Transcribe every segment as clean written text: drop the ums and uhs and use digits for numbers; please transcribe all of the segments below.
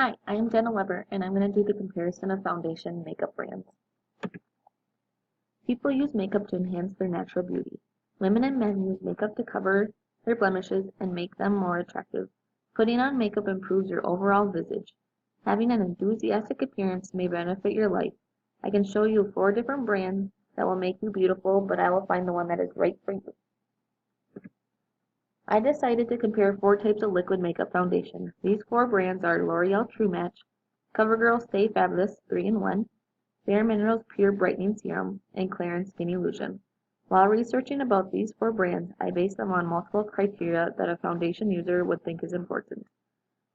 Hi, I am Jenna Weber, and I'm going to do the comparison of foundation makeup brands. People use makeup to enhance their natural beauty. Women and men use makeup to cover their blemishes and make them more attractive. Putting on makeup improves your overall visage. Having an enthusiastic appearance may benefit your life. I can show you 4 different brands that will make you beautiful, but I will find the one that is right for you. I decided to compare 4 types of liquid makeup foundation. These 4 brands are L'Oreal True Match, CoverGirl Stay Fabulous 3-in-1, Bare Minerals Pure Brightening Serum, and Clarins Skin Illusion. While researching about these 4 brands, I based them on multiple criteria that a foundation user would think is important.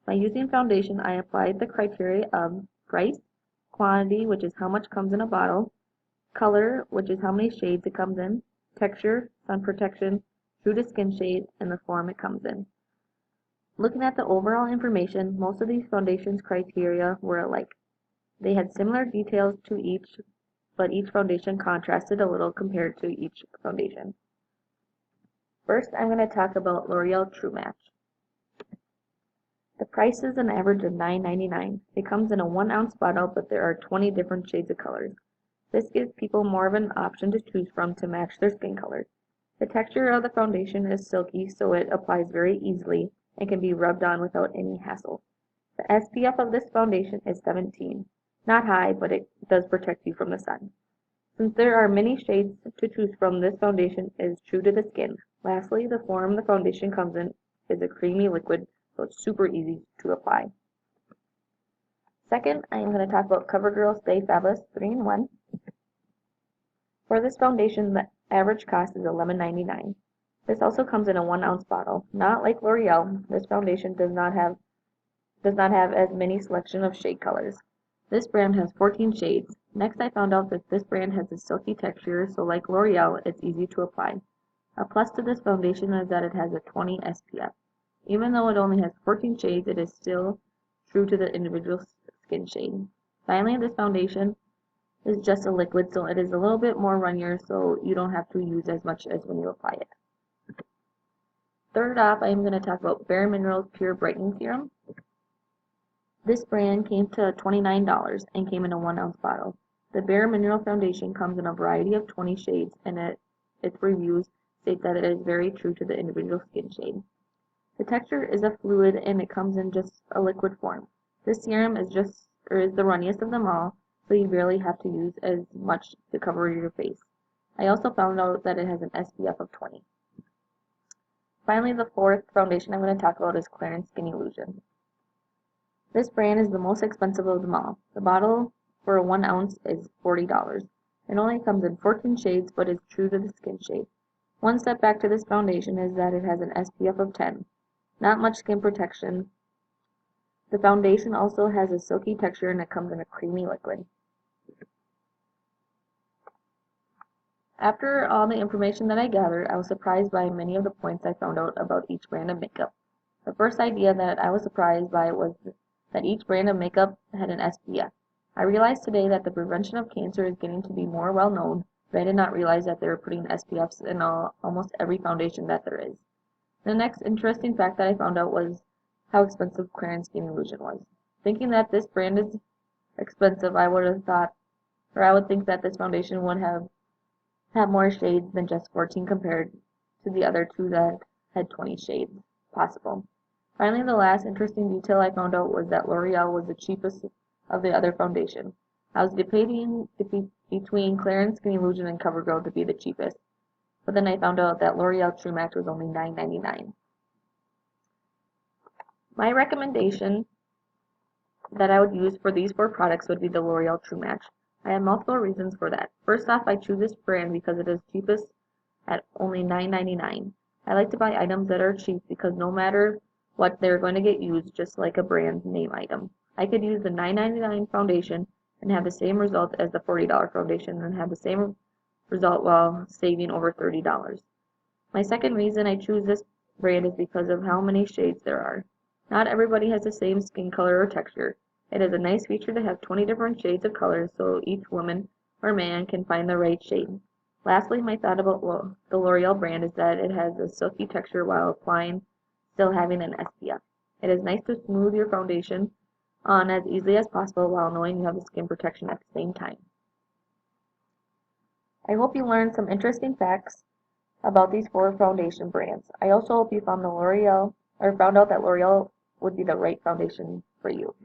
By using foundation, I applied the criteria of price, quantity, which is how much comes in a bottle, color, which is how many shades it comes in, texture, sun protection, true to skin shade, and the form it comes in. Looking at the overall information, most of these foundations criteria were alike. They had similar details to each, but each foundation contrasted a little compared to each foundation. First, I'm going to talk about L'Oreal True Match. The price is an average of $9.99. It comes in a 1-ounce bottle, but there are 20 different shades of colors. This gives people more of an option to choose from to match their skin color. The texture of the foundation is silky, so it applies very easily and can be rubbed on without any hassle. The SPF of this foundation is 17. Not high, but it does protect you from the sun. Since there are many shades to choose from, this foundation is true to the skin. Lastly, the form the foundation comes in is a creamy liquid, so it's super easy to apply. Second, I am going to talk about CoverGirl Stay Fabulous 3-in-1. For this foundation, the average cost is $11.99. This also comes in a 1-ounce bottle. Not like L'Oreal, this foundation does not have as many selection of shade colors. This brand has 14 shades. Next, I found out that this brand has a silky texture, so like L'Oreal, it's easy to apply. A plus to this foundation is that it has a 20 SPF. Even though it only has 14 shades, it is still true to the individual skin shade. Finally, this foundation is just a liquid, so it is a little bit more runnier, so you don't have to use as much as when you apply it. Third off, I am going to talk about Bare Minerals Pure Brightening Serum. This brand came to $29 and came in a 1-ounce bottle. The Bare Mineral foundation comes in a variety of 20 shades, and its reviews state that it is very true to the individual skin shade. The texture is a fluid, and it comes in just a liquid form. This serum is the runniest of them all, so you barely have to use as much to cover your face. I also found out that it has an SPF of 20. Finally, the 4th foundation I'm going to talk about is Clarins Skin Illusion. This brand is the most expensive of them all. The bottle for a 1 ounce is $40. It only comes in 14 shades, but is true to the skin shade. One setback to this foundation is that it has an SPF of 10. Not much skin protection. The foundation also has a silky texture, and it comes in a creamy liquid. After all the information that I gathered, I was surprised by many of the points I found out about each brand of makeup. The first idea that I was surprised by was that each brand of makeup had an SPF. I realized today that the prevention of cancer is getting to be more well known, but I did not realize that they were putting SPFs in almost every foundation that there is. The next interesting fact that I found out was how expensive Clarins Skin Illusion was. Thinking that this brand is expensive, I would think that this foundation would have more shades than just 14 compared to the other 2 that had 20 shades possible. Finally, the last interesting detail I found out was that L'Oreal was the cheapest of the other foundation. I was debating between Clarins Skin Illusion and CoverGirl to be the cheapest, but then I found out that L'Oreal True Match was only $9.99. My recommendation that I would use for these 4 products would be the L'Oreal True Match. I have multiple reasons for that. First off, I choose this brand because it is cheapest at only $9.99. I like to buy items that are cheap because no matter what, they're going to get used just like a brand name item. I could use the $9.99 foundation and have the same result as the $40 foundation and have the same result while saving over $30. My second reason I choose this brand is because of how many shades there are. Not everybody has the same skin color or texture. It is a nice feature to have 20 different shades of color so each woman or man can find the right shade. Lastly, my thought about the L'Oreal brand is that it has a silky texture while applying, still having an SPF. It is nice to smooth your foundation on as easily as possible while knowing you have the skin protection at the same time. I hope you learned some interesting facts about these 4 foundation brands. I also hope you found out that L'Oreal would be the right foundation for you.